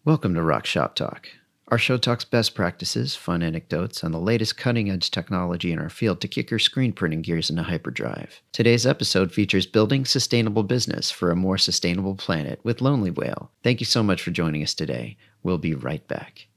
Welcome to Rock Shop Talk. Our show talks best practices, fun anecdotes, and the latest cutting-edge technology in our field to kick your screen printing gears into hyperdrive. Today's episode features building sustainable business for a more sustainable planet with Lonely Whale. Thank you so much for joining us today. We'll be right back.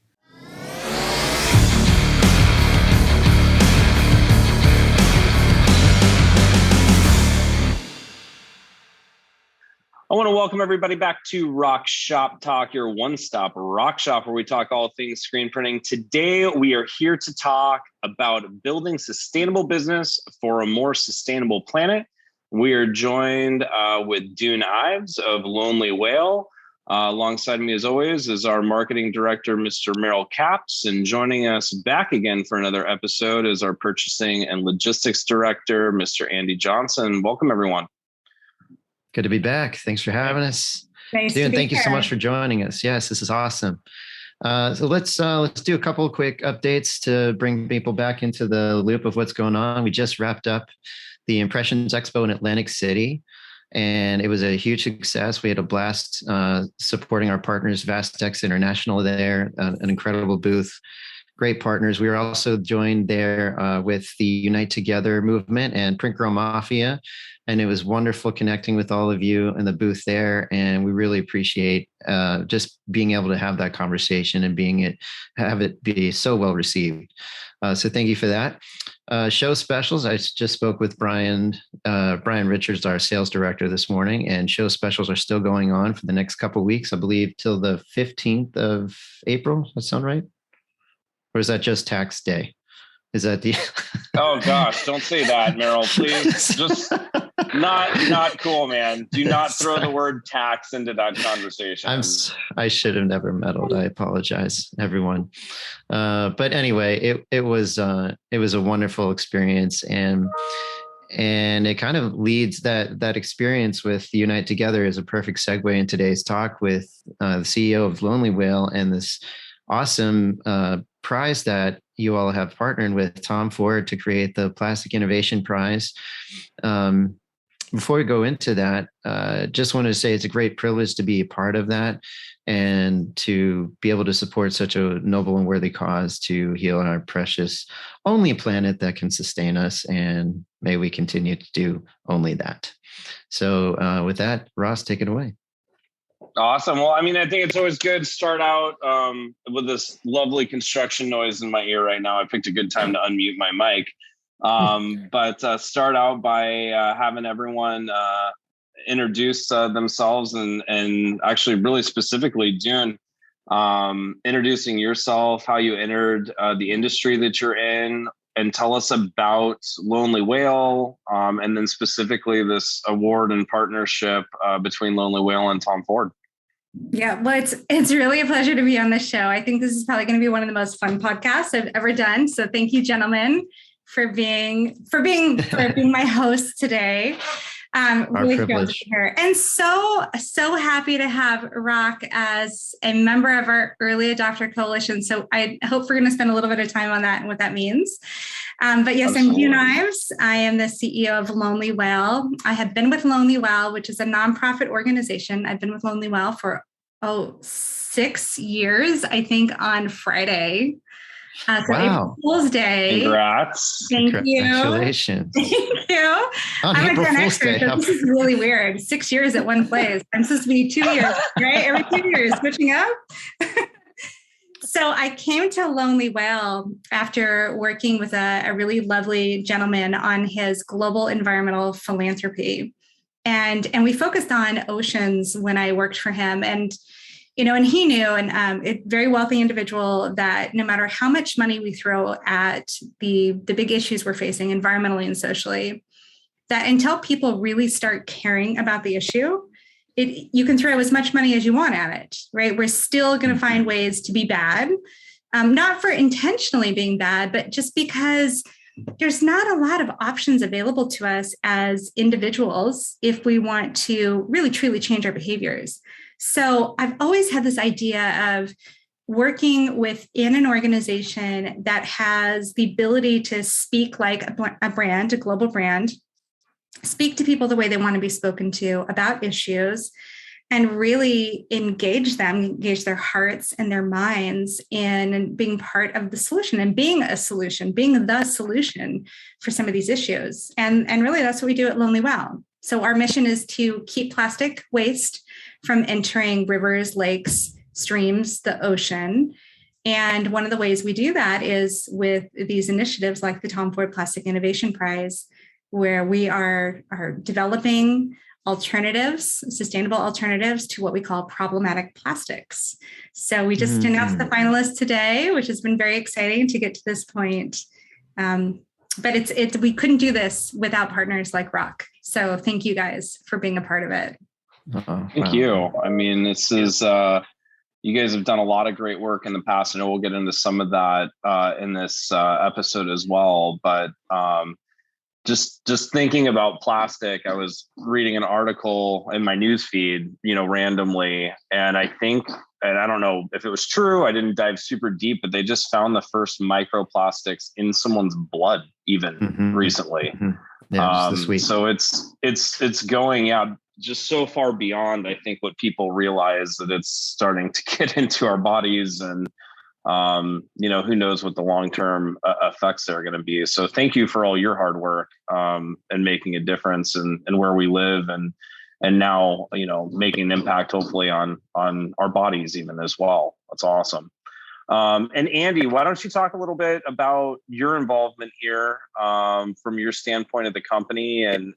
I want to welcome everybody back to Rock Shop Talk, your one-stop rock shop where we talk all things screen printing. Today, we are here to talk about building sustainable business for a more sustainable planet. We are joined with Dune Ives of Lonely Whale. Alongside me, as always, is our marketing director, Mr. Merrill Capps. And joining us back again for another episode is our purchasing and logistics director, Mr. Andy Johnson. Welcome, everyone. Good to be back. Thanks for having us. Nice Dune, to be thank you so here. much for joining us. Yes, this is awesome. So let's do a couple of quick updates to bring people back into the loop of what's going on. We just wrapped up the Impressions Expo in Atlantic City, and it was a huge success. We had a blast supporting our partners, Vastex International there, an incredible booth. Great partners. We were also joined there with the Unite Together movement and Print Girl Mafia. And it was wonderful connecting with all of you in the booth there. And we really appreciate just being able to have that conversation and have it be so well received. So thank you for that. Show specials. I just spoke with Brian Richards, our sales director, this morning, and show specials are still going on for the next couple of weeks, I believe, till the 15th of April. Does that sound right? Or is that just tax day? Is that the... Oh gosh, don't say that, Merrill, please. Just not cool, man. Do not throw the word tax into that conversation. I should have never meddled. I apologize, everyone. But anyway, it was a wonderful experience, and it kind of leads that experience with Unite Together is a perfect segue in today's talk with the CEO of Lonely Whale and this awesome prize that you all have partnered with Tom Ford to create the Plastic Innovation Prize. Before we go into that, just wanted to say it's a great privilege to be a part of that and to be able to support such a noble and worthy cause to heal our precious only planet that can sustain us. And may we continue to do only that. So with that, Ross, take it away. Awesome. Well, I mean, I think it's always good to start out with this lovely construction noise in my ear right now. I picked a good time to unmute my mic. But start out by having everyone introduce themselves and actually really specifically, Dune, introducing yourself, how you entered the industry that you're in, and tell us about Lonely Whale, and then specifically this award and partnership between Lonely Whale and Tom Ford. Yeah, well, it's really a pleasure to be on this show. I think this is probably going to be one of the most fun podcasts I've ever done. So thank you, gentlemen, for being my host today. Really thrilled to be here, and so happy to have Rock as a member of our early adopter coalition. So I hope we're going to spend a little bit of time on that and what that means. But yes, Absolutely. I'm Dune Ives. I am the CEO of Lonely Whale. I have been with Lonely Whale, which is a nonprofit organization. I've been with Lonely Whale for 6 years, I think, on Friday. So Wow. April Fool's Day. Congrats. Thank you. Congratulations. Thank you. On I'm April a Gen Fool's Xer, Day. so this is really weird. 6 years at one place. I'm supposed to be 2 years, right? Every 2 years, switching up. So I came to Lonely Whale after working with a really lovely gentleman on his global environmental philanthropy. And we focused on oceans when I worked for him. And he knew, and a very wealthy individual, that no matter how much money we throw at the big issues we're facing environmentally and socially, that until people really start caring about the issue, you can throw as much money as you want at it, right? We're still going to find ways to be bad, not for intentionally being bad, but just because there's not a lot of options available to us as individuals if we want to really, truly change our behaviors. So I've always had this idea of working within an organization that has the ability to speak like a brand, a global brand, speak to people the way they want to be spoken to about issues, and really engage their hearts and their minds in being part of the solution and being a solution, being the solution for some of these issues. And really that's what we do at Lonely Well. So our mission is to keep plastic waste from entering rivers, lakes, streams, the ocean. And one of the ways we do that is with these initiatives like the Tom Ford Plastic Innovation Prize, where we are developing alternatives, sustainable alternatives to what we call problematic plastics. So we just announced the finalists today, which has been very exciting to get to this point. But we couldn't do this without partners like ROC. So thank you guys for being a part of it. Thank you. I mean, this is, you guys have done a lot of great work in the past. I know we'll get into some of that in this episode as well. But just thinking about plastic, I was reading an article in my newsfeed, randomly. And I think, and I don't know if it was true, I didn't dive super deep, but they just found the first microplastics in someone's blood even recently. Yeah, sweet. So it's going out just so far beyond, I think, what people realize, that it's starting to get into our bodies, and who knows what the long-term effects are going to be. So thank you for all your hard work and making a difference in where we live, and now, making an impact hopefully on our bodies even as well. That's awesome. And Andy, why don't you talk a little bit about your involvement here from your standpoint of the company, and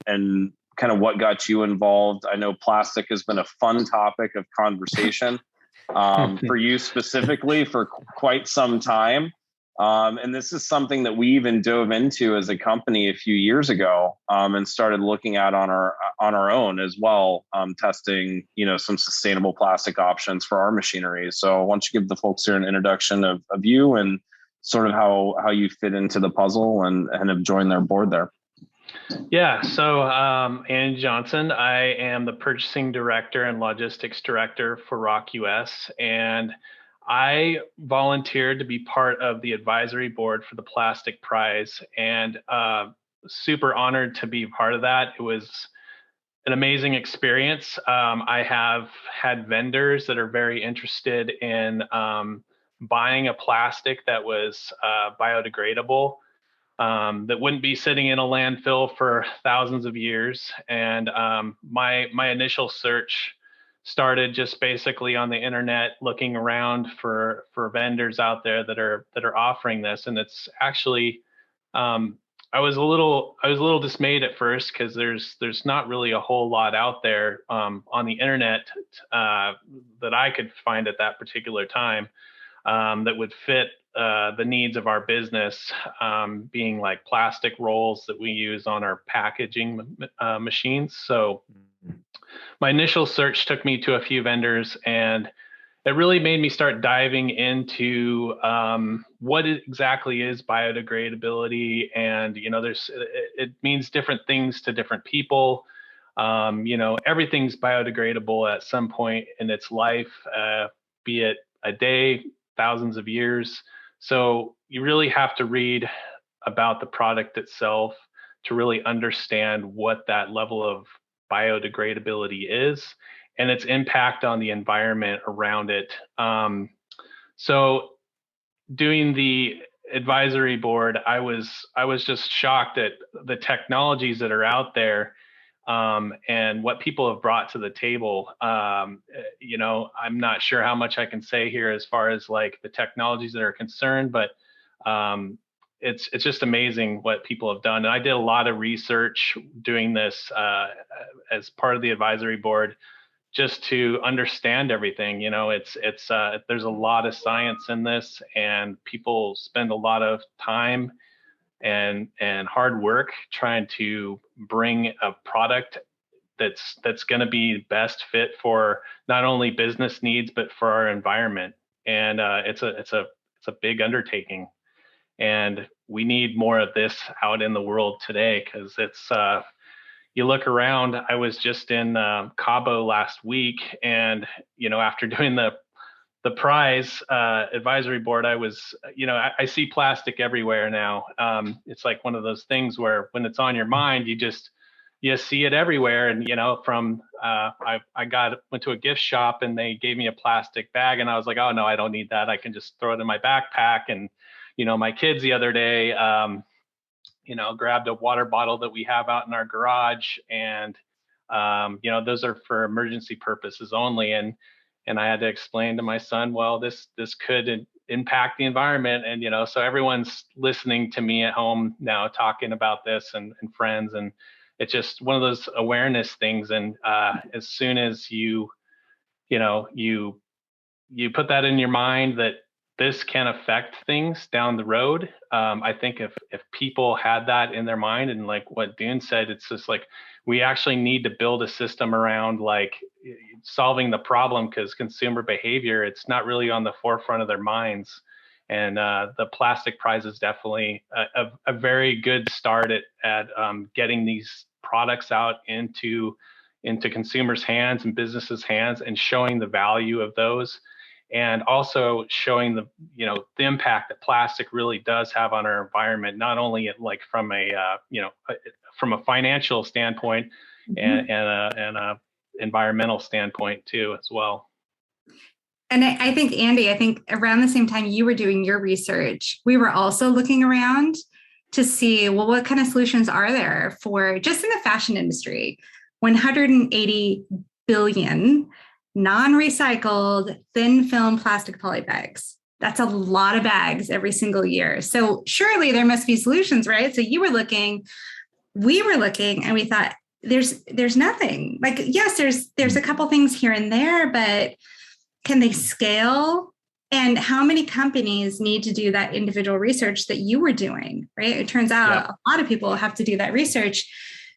kind of what got you involved? I know plastic has been a fun topic of conversation for you specifically for quite some time. And this is something that we even dove into as a company a few years ago and started looking at on our own as well, testing, some sustainable plastic options for our machinery. So why don't you give the folks here an introduction of you and sort of how you fit into the puzzle and have joined their board there. Yeah, so Andy Johnson, I am the purchasing director and logistics director for ROC US, and I volunteered to be part of the advisory board for the Plastic Prize, and super honored to be part of that. It was an amazing experience. I have had vendors that are very interested in buying a plastic that was biodegradable, that wouldn't be sitting in a landfill for thousands of years. And my initial search started just basically on the internet, looking around for vendors out there that are offering this. And it's actually, I was a little dismayed at first, because there's not really a whole lot out there on the internet that I could find at that particular time that would fit the needs of our business, being like plastic rolls that we use on our packaging machines. So my initial search took me to a few vendors, and it really made me start diving into what exactly is biodegradability. And, it means different things to different people. Everything's biodegradable at some point in its life, be it a day, thousands of years. So you really have to read about the product itself to really understand what that level of biodegradability is and its impact on the environment around it. So doing the advisory board, I was just shocked at the technologies that are out there, and what people have brought to the table. I'm not sure how much I can say here as far as like the technologies that are concerned, but it's just amazing what people have done. And I did a lot of research doing this as part of the advisory board, just to understand everything. There's a lot of science in this, and people spend a lot of time and hard work trying to bring a product that's going to be best fit for not only business needs but for our environment. And it's a big undertaking, and we need more of this out in the world today, because it's you look around. I was just in Cabo last week, and after doing the prize advisory board, I was, I see plastic everywhere now. It's like one of those things where when it's on your mind, you see it everywhere. And, from, I went to a gift shop and they gave me a plastic bag and I was like, oh no, I don't need that. I can just throw it in my backpack. And, my kids the other day, grabbed a water bottle that we have out in our garage and, those are for emergency purposes only. And I had to explain to my son, well, this could impact the environment. And, so everyone's listening to me at home now talking about this and friends. And it's just one of those awareness things. And as soon as you put that in your mind that this can affect things down the road. I think if people had that in their mind and like what Dune said, it's just like, we actually need to build a system around like solving the problem because consumer behavior, it's not really on the forefront of their minds. And the plastic prize is definitely a very good start at getting these products out into consumers' hands and businesses' hands and showing the value of those. And also showing the impact that plastic really does have on our environment, not only like from from a financial standpoint and a environmental standpoint too as well. And I think, Andy, around the same time you were doing your research, we were also looking around to see, well, what kind of solutions are there for just in the fashion industry, 180 billion non-recycled thin film plastic poly bags. That's a lot of bags every single year. So surely there must be solutions, right? So you were looking, we were looking, and we thought there's nothing. Like, yes, there's a couple things here and there, but can they scale? And how many companies need to do that individual research that you were doing, right? It turns out a lot of people have to do that research.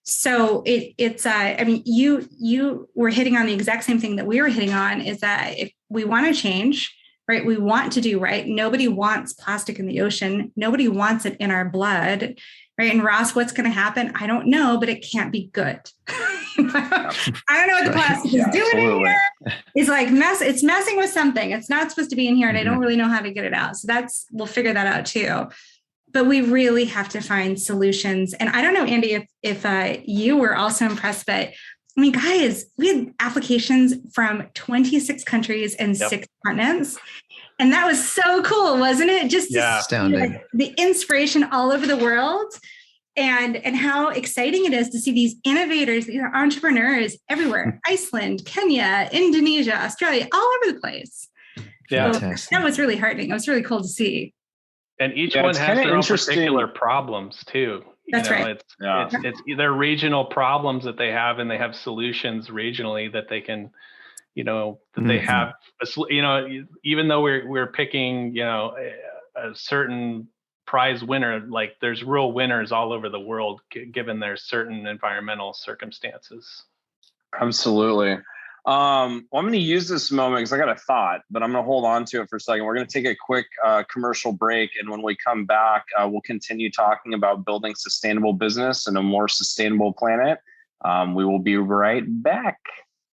So you were hitting on the exact same thing that we were hitting on, is that if we want to change, right, we want to do right. Nobody wants plastic in the ocean. Nobody wants it in our blood, right? And Ross, what's going to happen? I don't know, but it can't be good. I don't know what the plastic is doing in here. It's like it's messing with something. It's not supposed to be in here, and I don't really know how to get it out. So we'll figure that out too. But we really have to find solutions. And I don't know, Andy, if you were also impressed, but I mean, guys, we had applications from 26 countries and 6 continents. And that was so cool, wasn't it? Just astounding. The inspiration all over the world and how exciting it is to see these innovators, these entrepreneurs everywhere, Iceland, Kenya, Indonesia, Australia, all over the place. Yeah. So that was really heartening. It was really cool to see. And each one has their own particular problems too. That's right. It's their regional problems that they have, and they have solutions regionally that they can, that they have. Even though we're picking, a certain prize winner, like there's real winners all over the world, given their certain environmental circumstances. Absolutely. I'm going to use this moment because I got a thought, but I'm going to hold on to it for a second. We're going to take a quick commercial break. And when we come back, we'll continue talking about building sustainable business and a more sustainable planet. We will be right back.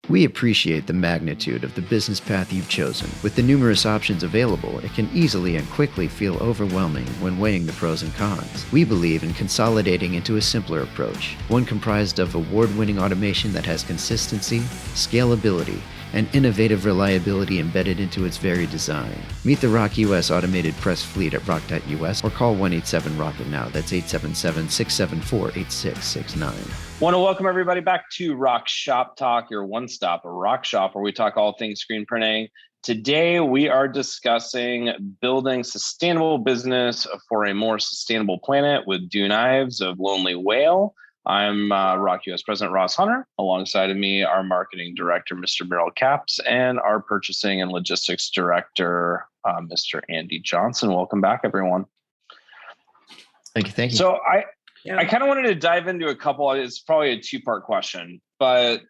We appreciate the magnitude of the business path you've chosen. With the numerous options available, it can easily and quickly feel overwhelming when weighing the pros and cons. We believe in consolidating into a simpler approach, one comprised of award-winning automation that has consistency, scalability, and innovative reliability embedded into its very design. Meet the ROK US automated press fleet at ROK.US or call 187-ROCKET now. That's 877-674-8669. Want to welcome everybody back to ROK Shop Talk, your one-stop ROK shop where we talk all things screen printing. Today, we are discussing building sustainable business for a more sustainable planet with Dune Ives of Lonely Whale. I'm ROK US President Ross Hunter. Alongside of me, our Marketing Director, Mr. Merrill Capps, and our Purchasing and Logistics Director, Mr. Andy Johnson. Welcome back, everyone. Thank you. So I kind of wanted to dive into a couple. It's probably a two-part question, but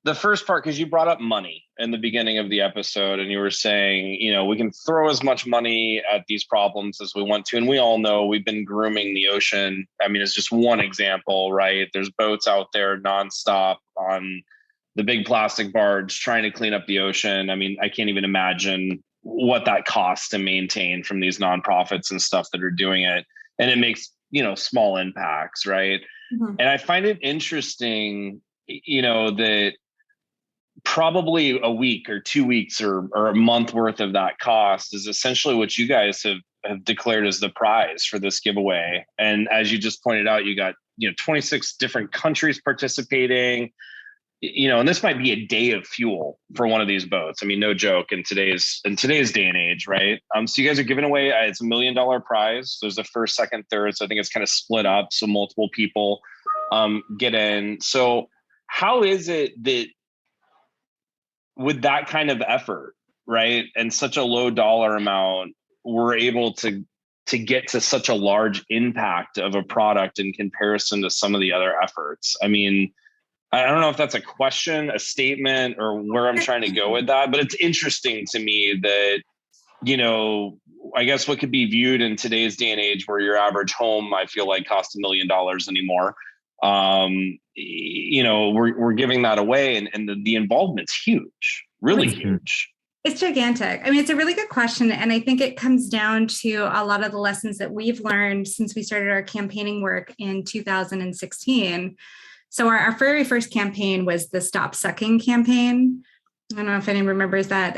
the first part, because you brought up money in the beginning of the episode, and you were saying, we can throw as much money at these problems as we want to. And we all know we've been grooming the ocean. I mean, it's just one example, right? There's boats out there nonstop on the big plastic barge trying to clean up the ocean. I mean, I can't even imagine what that costs to maintain from these nonprofits and stuff that are doing it. And it makes, small impacts, right? Mhm. And I find it interesting, that probably a week or 2 weeks or a month worth of that cost is essentially what you guys have declared as the prize for this giveaway. And as you just pointed out, you got 26 different countries participating, and this might be a day of fuel for one of these boats. I mean, no joke in today's day and age, right? So you guys are giving away, it's $1 million prize. There's the first, second, third. So I think it's kind of split up. So multiple people get in. So how is it that with that kind of effort, right, and such a low dollar amount, we're able to get to such a large impact of a product in comparison to some of the other efforts? I mean, I don't know if that's a question, a statement, or where I'm trying to go with that, but it's interesting to me that, I guess what could be viewed in today's day and age where your average home, I feel like, costs $1 million anymore. We're giving that away, and the involvement's huge, really huge. It's gigantic. I mean, it's a really good question. And I think it comes down to a lot of the lessons that we've learned since we started our campaigning work in 2016. So our very first campaign was the Stop Sucking campaign. I don't know if anyone remembers that.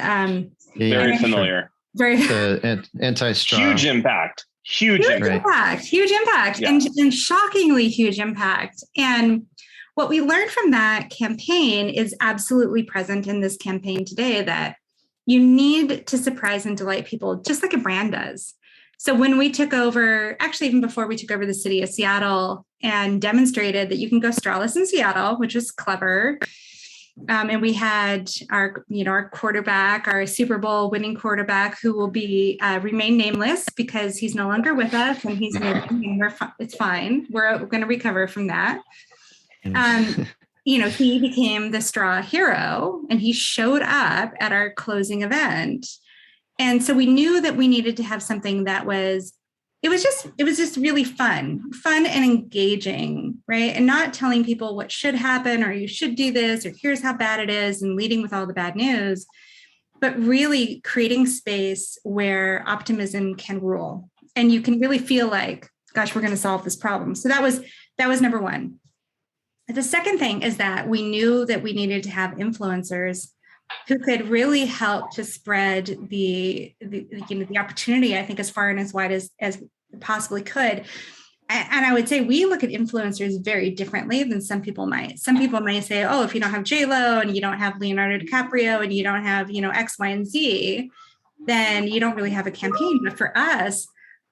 Very familiar. Very the anti-straw. Huge impact. Huge impact. Yeah. And shockingly huge impact. And what we learned from that campaign is absolutely present in this campaign today, that you need to surprise and delight people just like a brand does. So when we took over, actually, even before we took over the city of Seattle and demonstrated that you can go strawless in Seattle, which was clever. And we had our quarterback, our Super Bowl winning quarterback, who will be remain nameless because he's no longer with us and he's moving. It's fine. We're going to recover from that. He became the straw hero, and he showed up at our closing event. And so we knew that we needed to have something that was just really fun and engaging, right? And not telling people what should happen or you should do this or here's how bad it is and leading with all the bad news, but really creating space where optimism can rule. And you can really feel like, gosh, we're going to solve this problem. So that was number one. The second thing is that we knew that we needed to have influencers who could really help to spread the opportunity, I think, as far and as wide as possibly could. And I would say we look at influencers very differently than some people might. Some people might say, oh, if you don't have J-Lo and you don't have Leonardo DiCaprio and you don't have, X, Y, and Z, then you don't really have a campaign. But for us,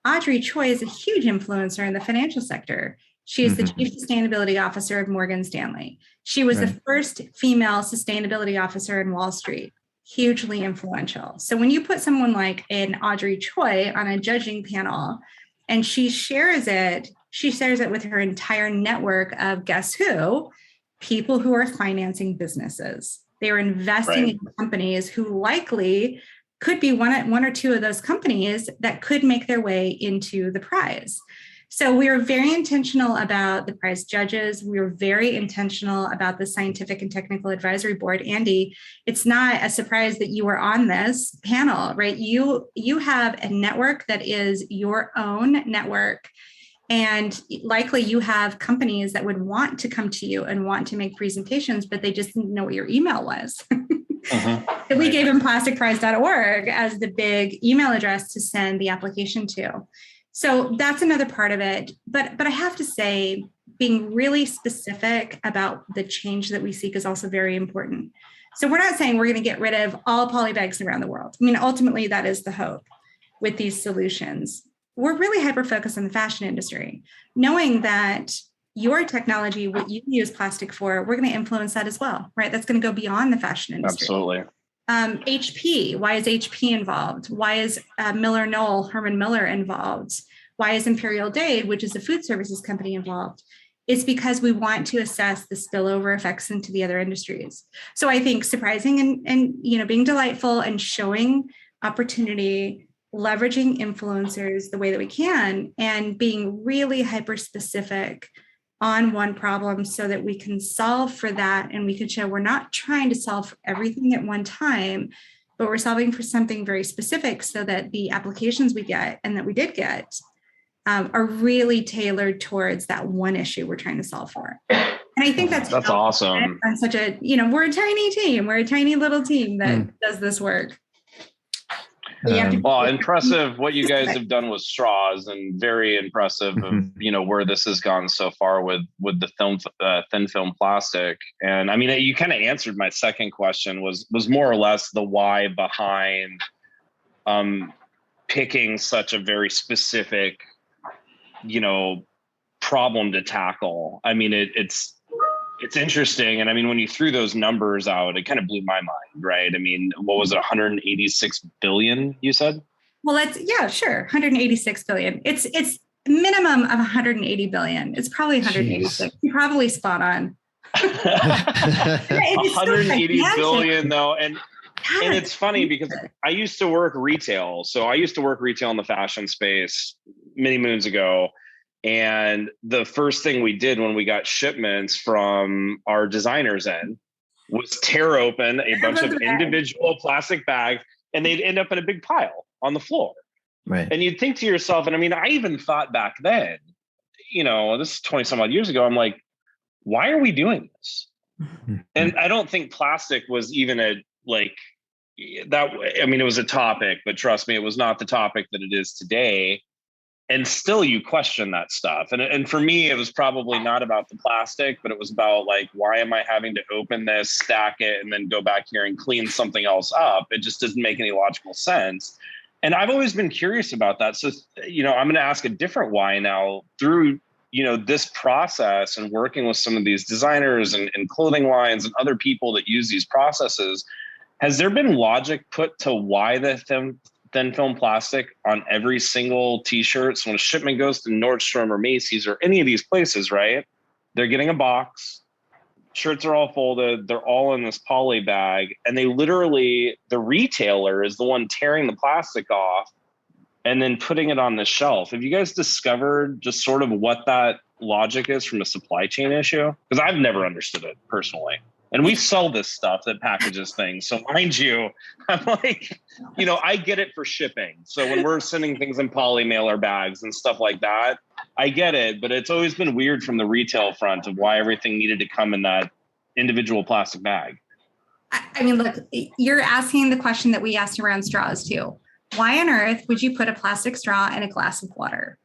Audrey Choi is a huge influencer in the financial sector. She is the Chief Sustainability Officer of Morgan Stanley. She was the first female sustainability officer in Wall Street, hugely influential. So when you put someone like an Audrey Choi on a judging panel and she shares it with her entire network of, guess who? People who are financing businesses. They are investing in companies who likely could be one or two of those companies that could make their way into the prize. So we were very intentional about the prize judges. We were very intentional about the Scientific and Technical Advisory Board. Andy, it's not a surprise that you were on this panel, right? You have a network that is your own network. And likely you have companies that would want to come to you and want to make presentations, but they just didn't know what your email was. So we gave them plasticprize.org as the big email address to send the application to. So that's another part of it. But I have to say, being really specific about the change that we seek is also very important. So we're not saying we're going to get rid of all poly bags around the world. I mean, ultimately, that is the hope with these solutions. We're really hyper-focused on the fashion industry, knowing that your technology, what you use plastic for, we're going to influence that as well, right? That's going to go beyond the fashion industry. Absolutely. HP, why is HP involved? Why is Herman Miller involved? Why is Imperial Dade, which is a food services company, involved? It's because we want to assess the spillover effects into the other industries. So I think surprising and being delightful and showing opportunity, leveraging influencers the way that we can, and being really hyper specific on one problem so that we can solve for that. And we can show we're not trying to solve for everything at one time, but we're solving for something very specific so that the applications we get and that we did get are really tailored towards that one issue we're trying to solve for. And I think that's awesome. On such a, we're a tiny team. We're a tiny little team that does this work. Well, impressive what you guys have done with straws, and very impressive of, where this has gone so far with the thin film plastic. And I mean, you kind of answered my second question was more or less the why behind picking such a very specific, problem to tackle. I mean, it's interesting. And I mean, when you threw those numbers out, it kind of blew my mind, right? I mean, what was it, 186 billion, you said? Well, sure. 186 billion. It's minimum of 180 billion. It's probably 186. You're probably spot on. 180 billion though. And it's funny because I used to work retail. So I used to work retail in the fashion space many moons ago. And the first thing we did when we got shipments from our designers in was tear open a bunch of individual plastic bags, and they'd end up in a big pile on the floor. Right. And you'd think to yourself, and I mean, I even thought back then, this is 20 some odd years ago, I'm like, why are we doing this? And I don't think plastic was even it was a topic, but trust me, it was not the topic that it is today. And still you question that stuff. And for me, it was probably not about the plastic, but it was about why am I having to open this, stack it, and then go back here and clean something else up? It just doesn't make any logical sense. And I've always been curious about that. So, I'm going to ask a different why now through, this process and working with some of these designers and clothing lines and other people that use these processes. Has there been logic put to why the thin film plastic on every single t-shirt? So when a shipment goes to Nordstrom or Macy's or any of these places, right? They're getting a box, shirts are all folded, they're all in this poly bag, and the retailer is the one tearing the plastic off and then putting it on the shelf. Have you guys discovered just sort of what that logic is from a supply chain issue? Because I've never understood it personally. And we sell this stuff that packages things. So mind you, I'm like, I get it for shipping. So when we're sending things in poly mailer bags and stuff like that, I get it. But it's always been weird from the retail front of why everything needed to come in that individual plastic bag. I mean, look, you're asking the question that we asked around straws too. Why on earth would you put a plastic straw in a glass of water?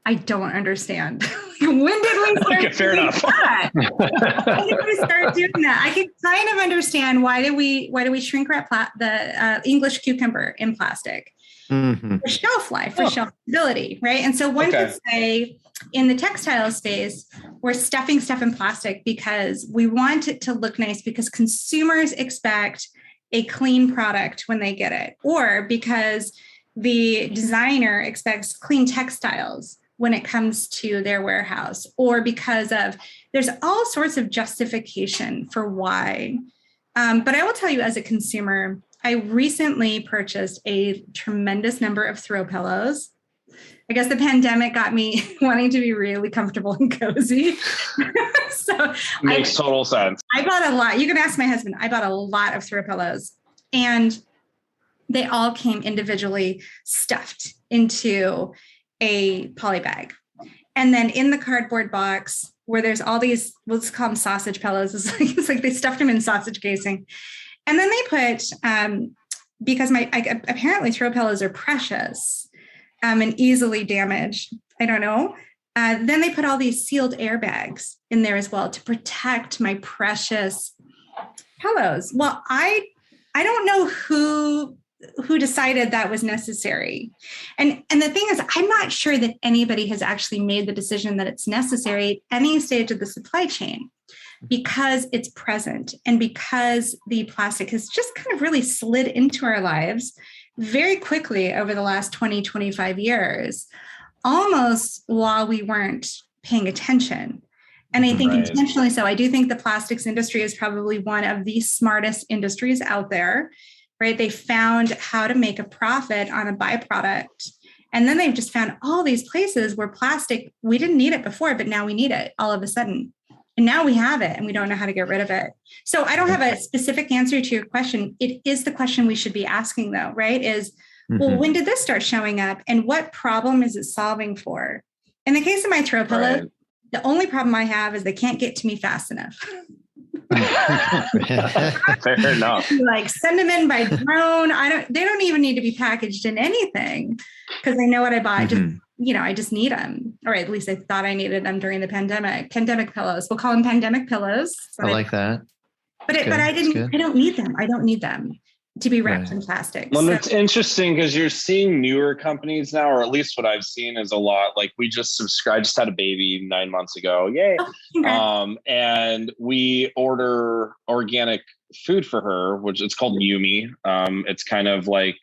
I don't understand. When did we start fair enough. that? When did we start doing that? I can kind of understand why do we shrink wrap the English cucumber in plastic for shelf life, for shelf stability, right? And so one could say in the textile space, we're stuffing stuff in plastic because we want it to look nice because consumers expect a clean product when they get it, or because the designer expects clean textiles when it comes to their warehouse, or because there's all sorts of justification for why. But I will tell you as a consumer, I recently purchased a tremendous number of throw pillows. I guess the pandemic got me wanting to be really comfortable and cozy. So makes total sense. I bought a lot. You can ask my husband. I bought a lot of throw pillows, and they all came individually stuffed into a poly bag. And then in the cardboard box where there's all these, let's call them sausage pillows. It's like they stuffed them in sausage casing. And then they put, because apparently throw pillows are precious and easily damaged. I don't know. Then they put all these sealed airbags in there as well to protect my precious pillows. Well, I don't know who decided that was necessary. And the thing is, I'm not sure that anybody has actually made the decision that it's necessary at any stage of the supply chain, because it's present and because the plastic has just kind of really slid into our lives very quickly over the last 20, 25 years, almost while we weren't paying attention. And I think intentionally so. I do think the plastics industry is probably one of the smartest industries out there, right? They found how to make a profit on a byproduct. And then they've just found all these places where plastic, we didn't need it before, but now we need it all of a sudden. And now we have it and we don't know how to get rid of it. So I don't have a specific answer to your question. It is the question we should be asking though, right? Well, when did this start showing up and what problem is it solving for? In the case of my throw pillows, Right. the only problem I have is they can't get to me fast enough. Fair enough. Like send them in by drone. They don't even need to be packaged in anything because I know what I bought. I just need them, or at least I thought I needed them during the pandemic. Pandemic pillows. We'll call them pandemic pillows. I like that. But I don't need them. I don't need them to be wrapped in plastic. Well, it's interesting because you're seeing newer companies now, or at least what I've seen is a lot. Like we just had a baby 9 months ago. Yay. And we order organic food for her, which it's called Yumi. It's kind of like,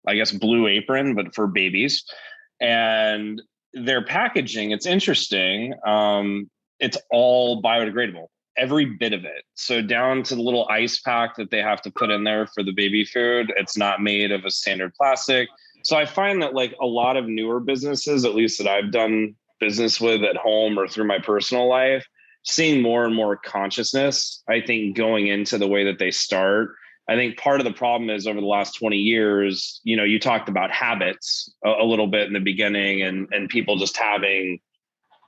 I guess, Blue Apron, but for babies. And their packaging, it's interesting. It's all biodegradable. Every bit of it. So down to the little ice pack that they have to put in there for the baby food, it's not made of a standard plastic. So I find that like a lot of newer businesses, at least that I've done business with at home or through my personal life, seeing more and more consciousness, I think, going into the way that they start. I think part of the problem is over the last 20 years, you talked about habits a little bit in the beginning and people just having,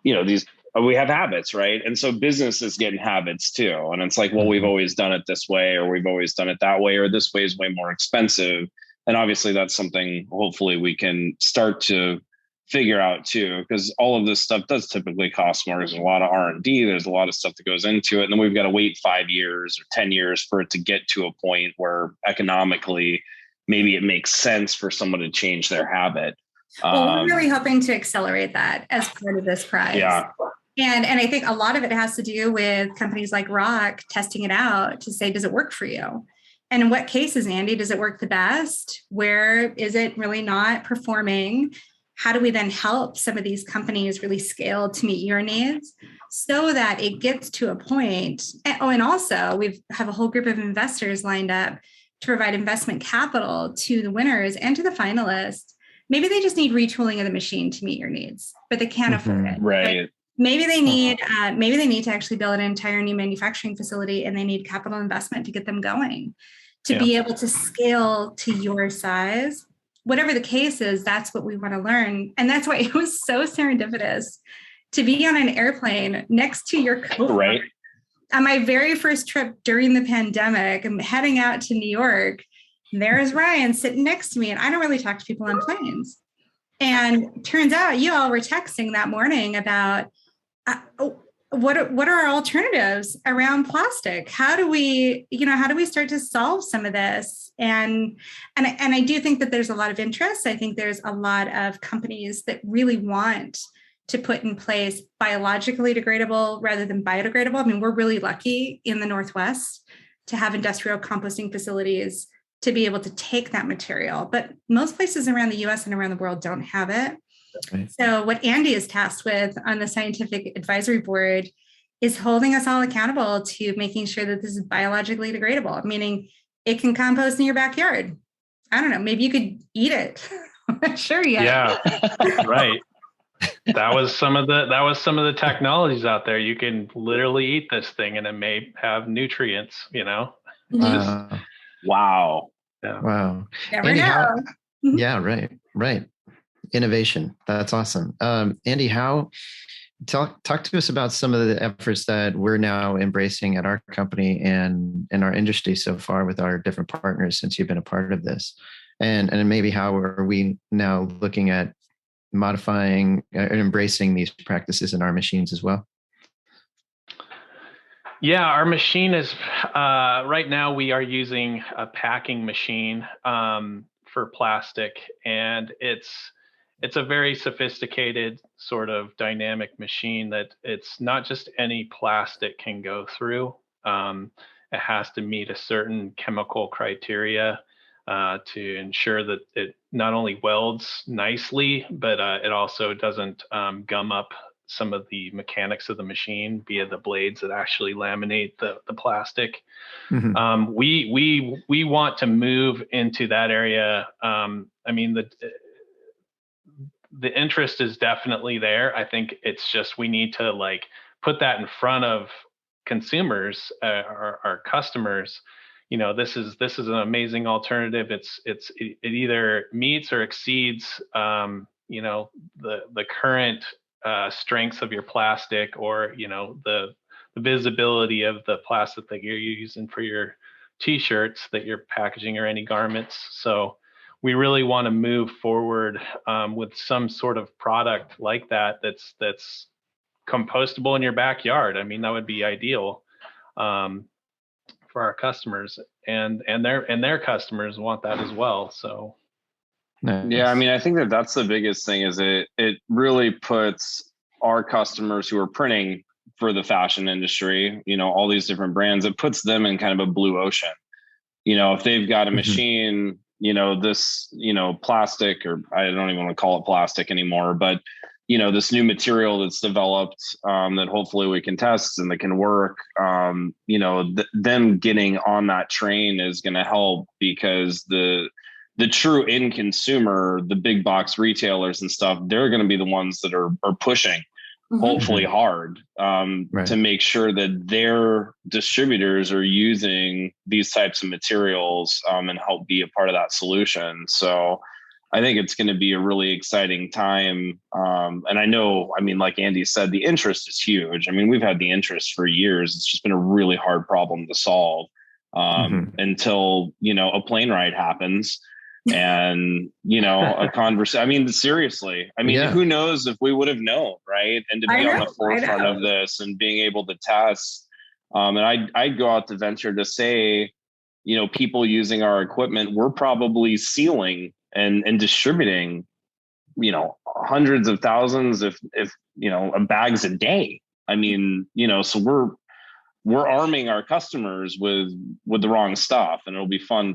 we have habits, right? And so business is getting habits too. And it's like, well, we've always done it this way, or we've always done it that way, or this way is way more expensive. And obviously that's something hopefully we can start to figure out too, because all of this stuff does typically cost more. There's a lot of R&D. There's a lot of stuff that goes into it. And then we've got to wait 5 years or 10 years for it to get to a point where economically, maybe it makes sense for someone to change their habit. Well, we're really hoping to accelerate that as part of this prize. Yeah. And I think a lot of it has to do with companies like Rock testing it out to say, does it work for you? And in what cases, Andy, does it work the best? Where is it really not performing? How do we then help some of these companies really scale to meet your needs so that it gets to a point? And also we have a whole group of investors lined up to provide investment capital to the winners and to the finalists. Maybe they just need retooling of the machine to meet your needs, but they can't afford it. Right. Maybe they need to actually build an entire new manufacturing facility, and they need capital investment to get them going, to be able to scale to your size. Whatever the case is, that's what we want to learn. And that's why it was so serendipitous to be on an airplane next to your coworker. Right. On my very first trip during the pandemic, I'm heading out to New York. There's Ryan sitting next to me, and I don't really talk to people on planes. And turns out you all were texting that morning about what are our alternatives around plastic? How do we start to solve some of this? And I do think that there's a lot of interest. I think there's a lot of companies that really want to put in place biologically degradable rather than biodegradable. I mean, we're really lucky in the Northwest to have industrial composting facilities to be able to take that material, but most places around the US and around the world don't have it. Right. So what Andy is tasked with on the scientific advisory board is holding us all accountable to making sure that this is biologically degradable, meaning it can compost in your backyard. I don't know, maybe you could eat it. I'm not sure yet. Yeah, right. That was some of the technologies out there. You can literally eat this thing and it may have nutrients, Wow. Yeah. Wow. Never know. Yeah, right. Innovation. That's awesome. Andy, talk to us about some of the efforts that we're now embracing at our company and in our industry so far with our different partners since you've been a part of this. And maybe how are we now looking at modifying and embracing these practices in our machines as well? Yeah, our machine is right now we are using a packing machine for plastic, and it's a very sophisticated sort of dynamic machine that it's not just any plastic can go through. It has to meet a certain chemical criteria to ensure that it not only welds nicely, but it also doesn't gum up some of the mechanics of the machine via the blades that actually laminate the plastic. Mm-hmm. We want to move into that area. I mean, the interest is definitely there. I think it's just we need to put that in front of consumers, our customers. This is an amazing alternative. It either meets or exceeds the current strengths of your plastic, or the visibility of the plastic that you're using for your t-shirts that you're packaging or any garments. So we really want to move forward with some sort of product like that that's compostable in your backyard. I mean, that would be ideal for our customers, and their customers want that as well. So Nice. Yeah, I mean, I think that's the biggest thing is it really puts our customers who are printing for the fashion industry, all these different brands, it puts them in kind of a blue ocean. If they've got a machine, this, plastic, or I don't even want to call it plastic anymore, but this new material that's developed that hopefully we can test and that can work, them getting on that train is going to help, because the true end consumer, the big box retailers and stuff, they're going to be the ones that are pushing hopefully hard to make sure that their distributors are using these types of materials and help be a part of that solution. So I think it's going to be a really exciting time. And I know, I mean, like Andy said, the interest is huge. I mean, we've had the interest for years. It's just been a really hard problem to solve until, a plane ride happens. And a conversation. I mean, seriously, who knows if we would have known, right? And to be on the forefront of this and being able to test, and I'd go out to venture to say, people using our equipment, we're probably sealing and distributing, hundreds of thousands, if of bags a day. I mean, so we're arming our customers with the wrong stuff, and it'll be fun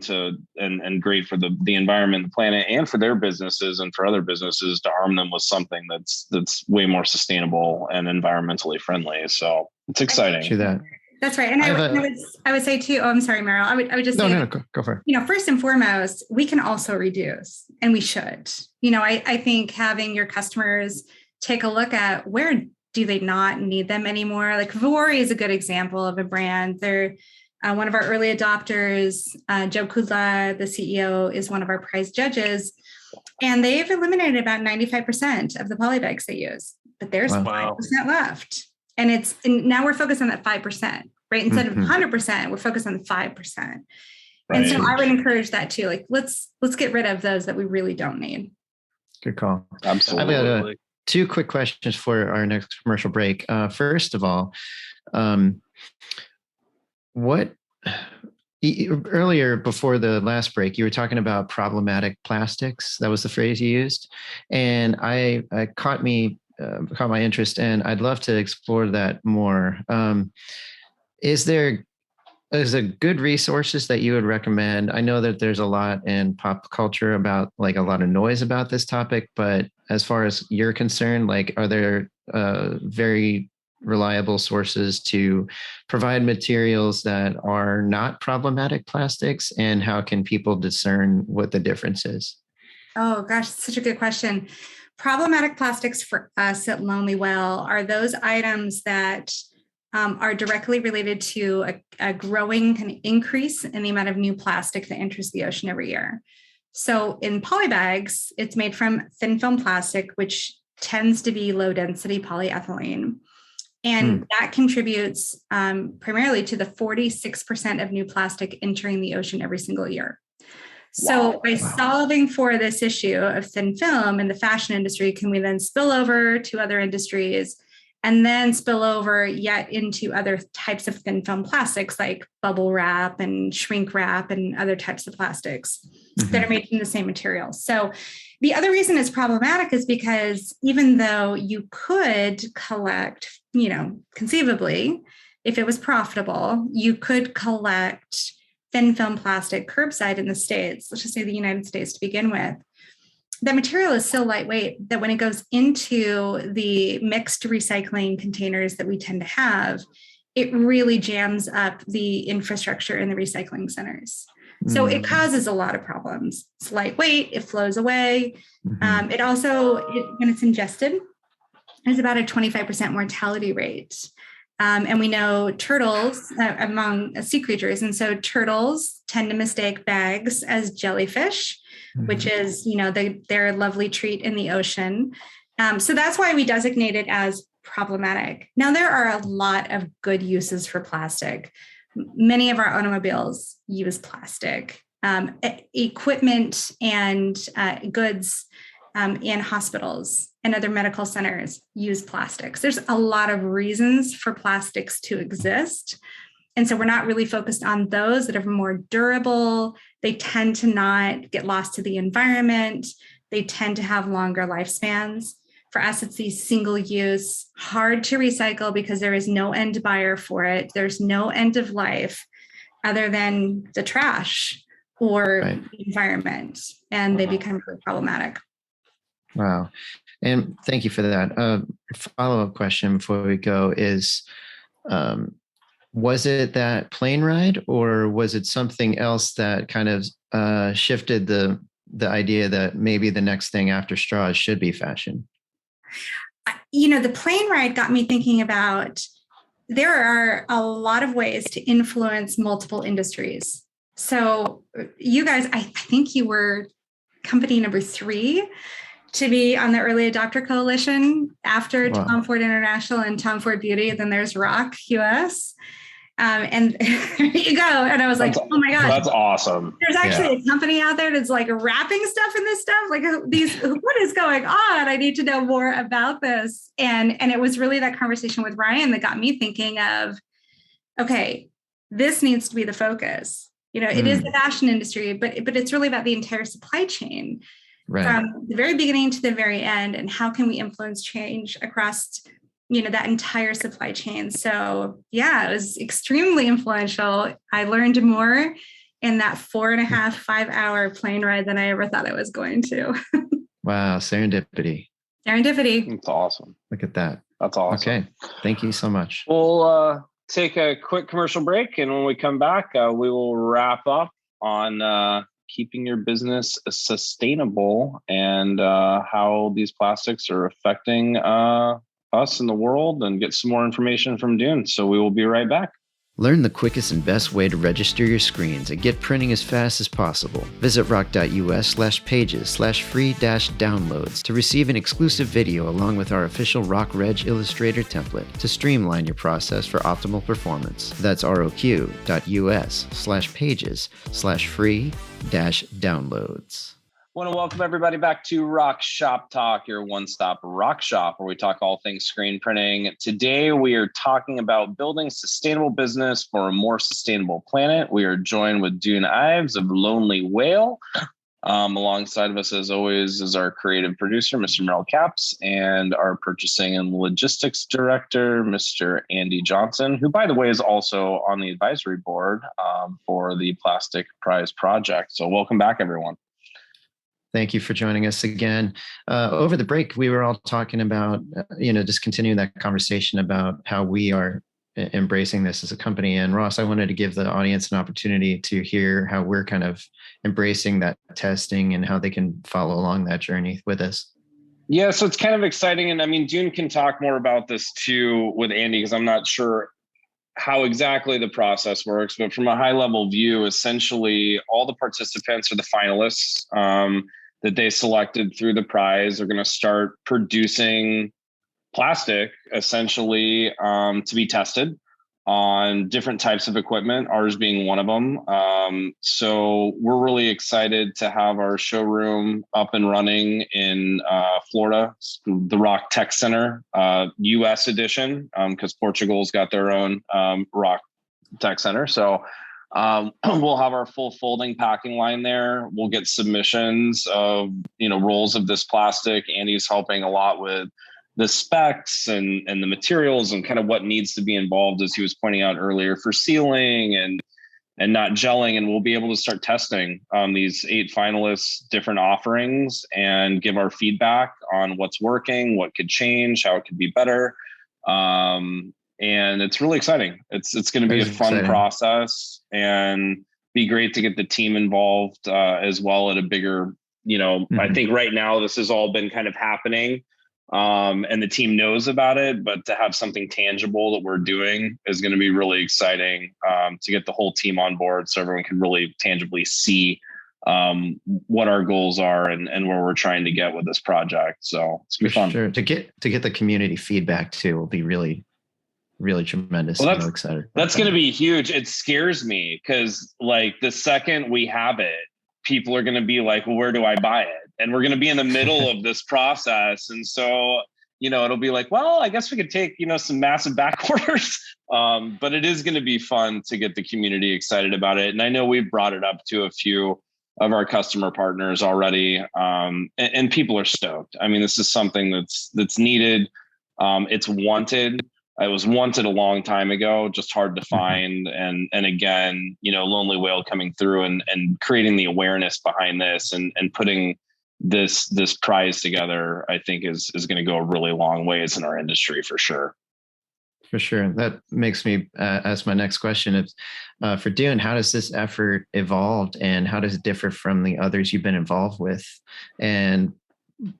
and great for the environment, the planet, and for their businesses and for other businesses to arm them with something that's way more sustainable and environmentally friendly. So it's exciting. That's right. And I would say too, I'm sorry, Meryl, I would just say, no, go for it. First and foremost, we can also reduce, and we should. I think having your customers take a look at where do they not need them anymore? Like Vuori is a good example of a brand. They're one of our early adopters. Joe Kudla, the CEO, is one of our prize judges. And they've eliminated about 95% of the polybags they use. But there's 5% left. And now we're focused on that 5%, right? Instead of 100%, we're focused on the 5%. Right. And so I would encourage that too. Like, let's get rid of those that we really don't need. Good call. Absolutely. Two quick questions for our next commercial break. First of all, earlier before the last break, you were talking about problematic plastics. That was the phrase you used, and I caught my interest, and I'd love to explore that more. Is there good resources that you would recommend? I know that there's a lot in pop culture about like a lot of noise about this topic, but as far as you're concerned, like, are there very reliable sources to provide materials that are not problematic plastics? And how can people discern what the difference is? Oh gosh, such a good question. Problematic plastics for us at Lonely Well are those items that are directly related to a growing kind of increase in the amount of new plastic that enters the ocean every year. So in polybags, it's made from thin film plastic, which tends to be low density polyethylene. And that contributes primarily to the 46% of new plastic entering the ocean every single year. So by solving for this issue of thin film in the fashion industry, can we then spill over to other industries and then spill over yet into other types of thin film plastics like bubble wrap and shrink wrap and other types of plastics that are made from the same material? So the other reason it's problematic is because even though you could collect, conceivably, if it was profitable, you could collect thin film plastic curbside in the States, let's just say the United States to begin with. The material is so lightweight that when it goes into the mixed recycling containers that we tend to have, it really jams up the infrastructure in the recycling centers. So it causes a lot of problems. It's lightweight, it flows away. It also, when it's ingested, has about a 25% mortality rate. And we know turtles among sea creatures. And so turtles tend to mistake bags as jellyfish, which is, their lovely treat in the ocean. So that's why we designate it as problematic. Now, there are a lot of good uses for plastic. Many of our automobiles use plastic. Equipment and goods in hospitals and other medical centers use plastics. There's a lot of reasons for plastics to exist. And so we're not really focused on those that are more durable. They tend to not get lost to the environment. They tend to have longer lifespans. For us, it's these single use, hard to recycle because there is no end buyer for it. There's no end of life other than the trash or the environment, and they become really problematic. Wow. And thank you for that. Follow-up question before we go is, was it that plane ride, or was it something else that kind of shifted the idea that maybe the next thing after straws should be fashion? The plane ride got me thinking about there are a lot of ways to influence multiple industries. So you guys, I think you were company number 3 to be on the Early Adopter Coalition after Tom Ford International and Tom Ford Beauty. Then there's ROC US. And there you go. And I was like, oh my gosh. That's awesome. There's actually a company out there that's like wrapping stuff in this stuff. Like what is going on? I need to know more about this. And it was really that conversation with Ryan that got me thinking of, okay, this needs to be the focus. It is the fashion industry, but it's really about the entire supply chain. Right. From the very beginning to the very end, and how can we influence change across that entire supply chain. So it was extremely influential. I learned more in that 4.5, 5 hour plane ride than I ever thought I was going to. Wow. Serendipity. That's awesome. Look at that. That's awesome. Okay. Thank you so much. We'll take a quick commercial break. And when we come back, we will wrap up on keeping your business sustainable and how these plastics are affecting us in the world, and get some more information from Dune. So we will be right back. Learn the quickest and best way to register your screens and get printing as fast as possible. Visit rock.us/pages/free-downloads to receive an exclusive video along with our official Rock Reg Illustrator template to streamline your process for optimal performance. That's roq.us/pages/free-downloads. I want to welcome everybody back to Rock Shop Talk, your one-stop rock shop where we talk all things screen printing. Today, we are talking about building sustainable business for a more sustainable planet. We are joined with Dune Ives of Lonely Whale. Alongside of us, as always, is our creative producer, Mr. Merrill Capps, and our purchasing and logistics director, Mr. Andy Johnson, who, by the way, is also on the advisory board for the Plastic Prize Project. So welcome back, everyone. Thank you for joining us again. Over the break, we were all talking about, just continuing that conversation about how we are embracing this as a company. And Ross, I wanted to give the audience an opportunity to hear how we're kind of embracing that testing and how they can follow along that journey with us. Yeah, so it's kind of exciting. And I mean, Dune can talk more about this too with Andy, because I'm not sure how exactly the process works, but from a high level view, essentially all the participants or the finalists that they selected through the prize are going to start producing plastic essentially to be tested on different types of equipment, ours being one of them. So we're really excited to have our showroom up and running in Florida, the Rock Tech Center, US edition, because Portugal's got their own Rock Tech Center. So we'll have our full folding packing line there. We'll get submissions of, rolls of this plastic. Andy's helping a lot with the specs and the materials and kind of what needs to be involved, as he was pointing out earlier, for sealing and not gelling. And we'll be able to start testing these 8 finalists' different offerings and give our feedback on what's working, what could change, how it could be better. And it's really exciting. It's going to be a fun process and be great to get the team involved as well at a bigger, I think right now this has all been kind of happening and the team knows about it, but to have something tangible that we're doing is going to be really exciting to get the whole team on board so everyone can really tangibly see what our goals are and where we're trying to get with this project. So it's gonna be fun. Sure. To get the community feedback too will be really, really tremendous. Well, I'm excited. That's going to be huge. It scares me because like the second we have it, people are going to be like, well, where do I buy it? And we're going to be in the middle of this process. And so, it'll be like, well, I guess we could take, some massive back orders. But it is going to be fun to get the community excited about it. And I know we've brought it up to a few of our customer partners already. And people are stoked. I mean, this is something that's needed. It's wanted. It was wanted a long time ago, just hard to find. And again, Lonely Whale coming through and creating the awareness behind this and putting this prize together, I think is going to go a really long ways in our industry for sure. For sure. That makes me ask my next question. Is for Dune, how does this effort evolved and how does it differ from the others you've been involved with? And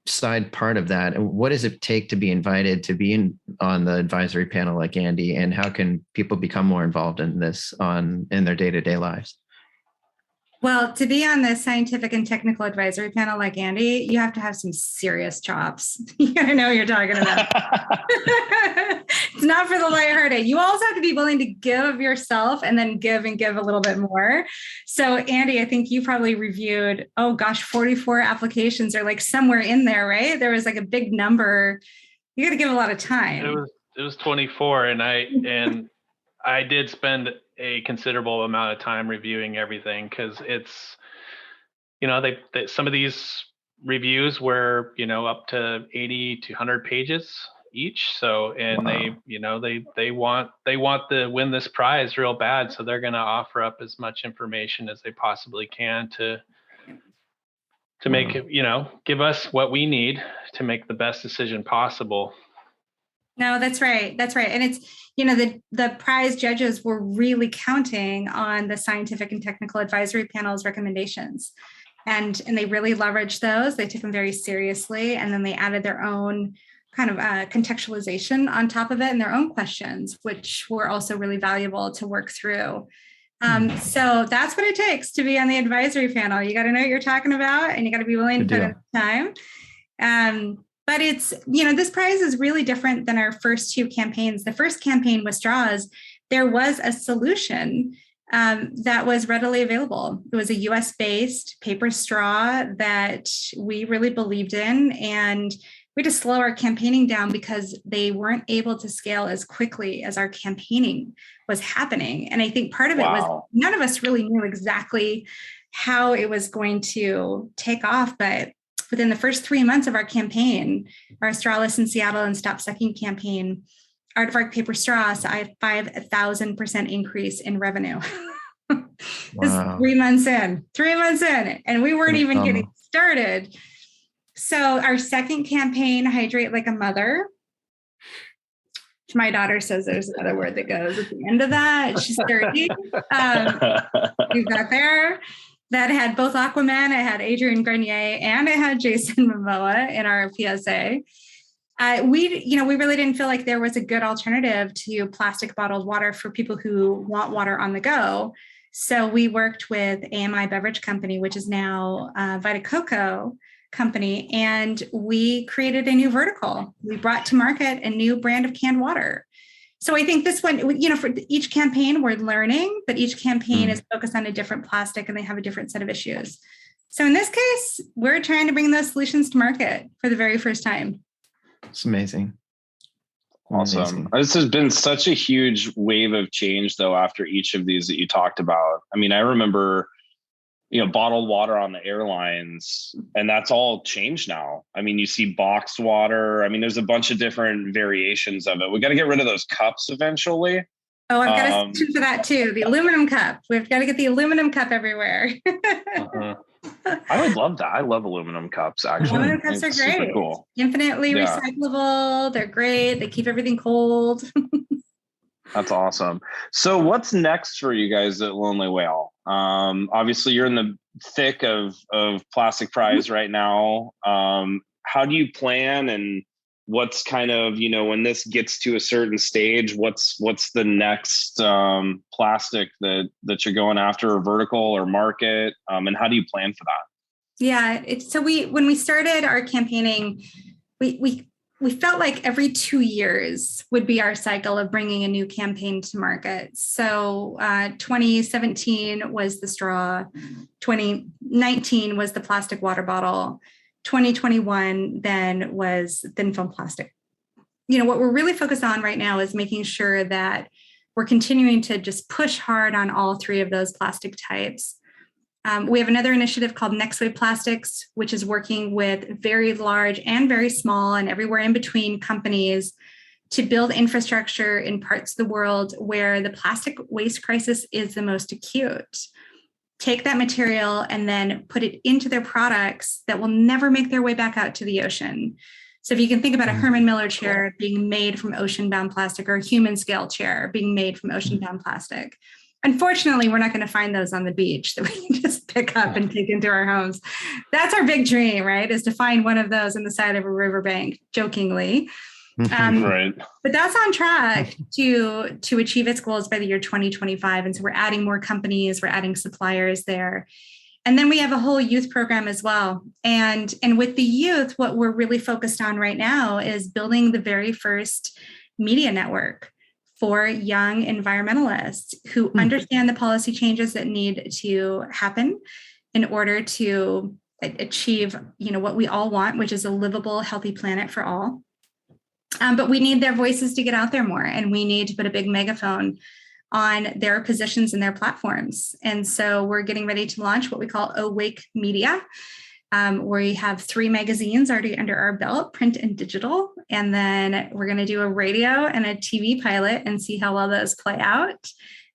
side part of that, what does it take to be invited to be on the advisory panel like Andy, and how can people become more involved in this in their day-to-day lives? Well, to be on the scientific and technical advisory panel like Andy, you have to have some serious chops. You gotta know what you're talking about. It's not for the lighthearted. You also have to be willing to give of yourself and then give a little bit more. So Andy, I think you probably reviewed, 44 applications or like somewhere in there, right? There was like a big number. You got to give a lot of time. It was 24 and I did spend a considerable amount of time reviewing everything because it's, they some of these reviews were, up to 80 to 100 pages each. So, and wow. they want to win this prize real bad. So they're going to offer up as much information as they possibly can to make it, give us what we need to make the best decision possible. No, that's right. That's right. And it's, the prize judges were really counting on the scientific and technical advisory panel's recommendations. And they really leveraged those. They took them very seriously. And then they added their own kind of contextualization on top of it and their own questions, which were also really valuable to work through. So that's what it takes to be on the advisory panel. You got to know what you're talking about and you got to be willing to put in the time. But it's, this prize is really different than our first two campaigns. The first campaign with straws, there was a solution that was readily available. It was a US-based paper straw that we really believed in. And we had to slow our campaigning down because they weren't able to scale as quickly as our campaigning was happening. And I think part of it was none of us really knew exactly how it was going to take off, but within the first 3 months of our campaign, our Strawless in Seattle and Stop Sucking campaign, Aardvark Paper Straw saw a 5,000% increase in revenue. Wow. This is 3 months in, and we weren't even getting started. So our second campaign, Hydrate Like a Mother. My daughter says there's another word that goes at the end of that. She's 30. We've got there. That had both Aquaman, it had Adrian Grenier, and it had Jason Momoa in our PSA. We really didn't feel like there was a good alternative to plastic bottled water for people who want water on the go. So we worked with AMI Beverage Company, which is now Vita Coco Company, and we created a new vertical. We brought to market a new brand of canned water. So I think this one, for each campaign, we're learning, but each campaign is focused on a different plastic and they have a different set of issues. So in this case, we're trying to bring those solutions to market for the very first time. It's amazing. Awesome. Amazing. This has been such a huge wave of change, though, after each of these that you talked about. I mean, I remember bottled water on the airlines, and that's all changed now. I mean, you see boxed water. I mean, there's a bunch of different variations of it. We got to get rid of those cups eventually. Oh, I've got a solution for that too. The aluminum cup. We've got to get the aluminum cup everywhere. I would love that. I love aluminum cups, actually. Aluminum cups are great. Super cool. Infinitely recyclable. They're great. They keep everything cold. That's awesome. So what's next for you guys at Lonely Whale? Obviously, you're in the thick of Plastic Prize right now. How do you plan and what's kind of, when this gets to a certain stage, what's the next plastic that you're going after, or vertical or market, and how do you plan for that? Yeah, when we started our campaigning, we felt like every 2 years would be our cycle of bringing a new campaign to market. So 2017 was the straw, 2019 was the plastic water bottle, 2021 then was thin film plastic. What we're really focused on right now is making sure that we're continuing to just push hard on all three of those plastic types. We have another initiative called Next Wave Plastics, which is working with very large and very small and everywhere in between companies to build infrastructure in parts of the world where the plastic waste crisis is the most acute. Take that material and then put it into their products that will never make their way back out to the ocean. So if you can think about a Herman Miller chair being made from ocean-bound plastic, or a human scale chair being made from ocean-bound plastic. Unfortunately, we're not going to find those on the beach that we can just pick up and take into our homes. That's our big dream, right? Is to find one of those in the side of a riverbank, jokingly. Right. But that's on track to achieve its goals by the year 2025. And so we're adding more companies, we're adding suppliers there. And then we have a whole youth program as well. And with the youth, what we're really focused on right now is building the very first media network for young environmentalists who understand the policy changes that need to happen in order to achieve, what we all want, which is a livable, healthy planet for all. But we need their voices to get out there more, and we need to put a big megaphone on their positions and their platforms. And so we're getting ready to launch what we call Awake Media. We have 3 magazines already under our belt, print and digital. And then we're going to do a radio and a TV pilot and see how well those play out.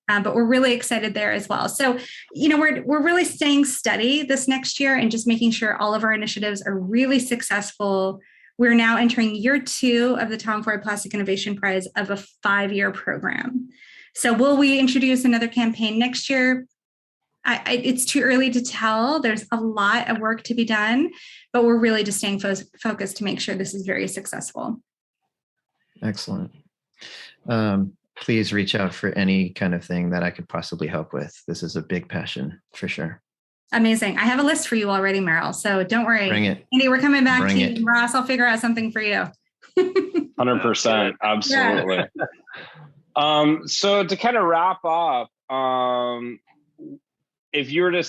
But we're really excited there as well. So, we're really staying steady this next year and just making sure all of our initiatives are really successful. We're now entering year 2 of the Tom Ford Plastic Innovation Prize of a 5-year program. So will we introduce another campaign next year? It's too early to tell. There's a lot of work to be done, but we're really just staying focused to make sure this is very successful. Excellent. Please reach out for any kind of thing that I could possibly help with. This is a big passion for sure. Amazing. I have a list for you already, Meryl. So don't worry. Bring it. Andy, we're coming back to you. Ross, I'll figure out something for you. 100%. Absolutely. Yeah. So to kind of wrap up, if you were to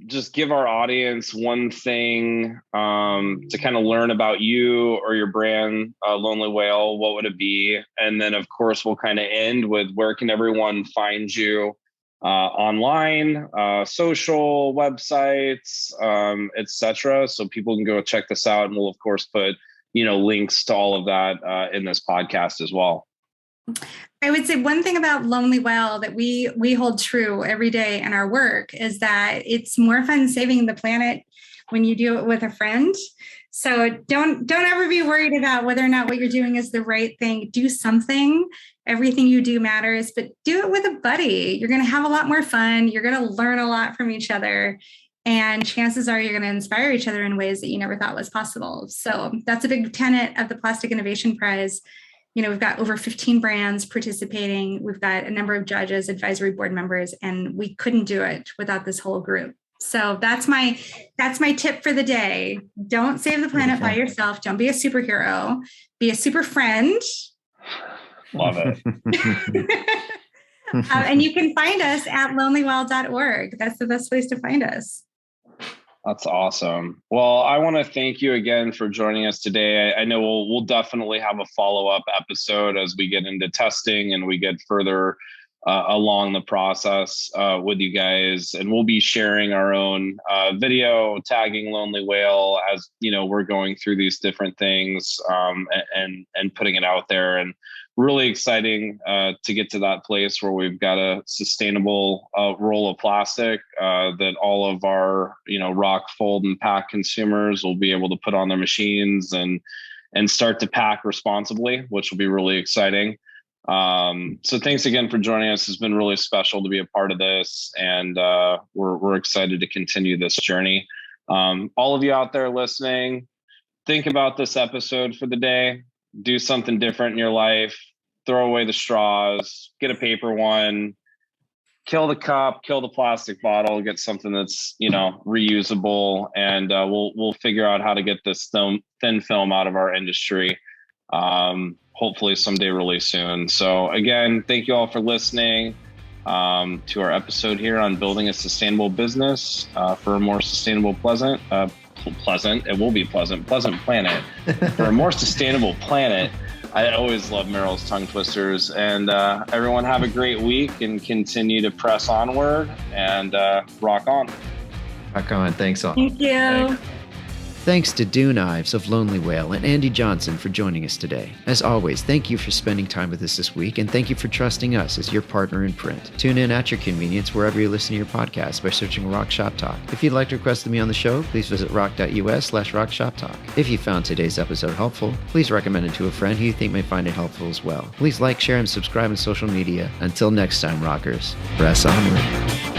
just give our audience one thing to kind of learn about you or your brand, Lonely Whale, what would it be? And then, of course, we'll kind of end with where can everyone find you online, social, websites, etc. So people can go check this out. And we'll, of course, put links to all of that in this podcast as well. I would say one thing about Lonely Whale that we hold true every day in our work is that it's more fun saving the planet when you do it with a friend. So don't ever be worried about whether or not what you're doing is the right thing. Do something. Everything you do matters, but do it with a buddy. You're going to have a lot more fun. You're going to learn a lot from each other. And chances are you're going to inspire each other in ways that you never thought was possible. So that's a big tenet of the Plastic Innovation Prize. We've got over 15 brands participating. We've got a number of judges, advisory board members, and we couldn't do it without this whole group. So that's my tip for the day. Don't save the planet by yourself. Don't be a superhero. Be a super friend. Love it. And you can find us at lonelywhale.org. That's the best place to find us. That's awesome. Well, I want to thank you again for joining us today. I know we'll definitely have a follow-up episode as we get into testing and we get further along the process with you guys. And we'll be sharing our own video tagging Lonely Whale as we're going through these different things and putting it out there. And really exciting to get to that place where we've got a sustainable roll of plastic that all of our rock, fold, and pack consumers will be able to put on their machines and start to pack responsibly, which will be really exciting. So thanks again for joining us. It's been really special to be a part of this, and we're excited to continue this journey. All of you out there listening, think about this episode for the day. do something different in your life, throw away the straws, get a paper one, kill the cup, kill the plastic bottle, get something that's, reusable, and we'll figure out how to get this thin film out of our industry. Hopefully someday really soon. So again, thank you all for listening to our episode here on building a sustainable business for a more sustainable, pleasant, it will be pleasant planet for a more sustainable planet. I always love Meryl's tongue twisters, and everyone have a great week and continue to press onward and rock on. Rock on. Thanks all. Thank you. Thanks to Dune Ives of Lonely Whale and Andy Johnson for joining us today. As always, thank you for spending time with us this week, and thank you for trusting us as your partner in print. Tune in at your convenience wherever you listen to your podcast by searching Rock Shop Talk. If you'd like to request to be on the show, please visit rock.us/rockshoptalk. If you found today's episode helpful, please recommend it to a friend who you think may find it helpful as well. Please like, share, and subscribe on social media. Until next time, rockers, press onward.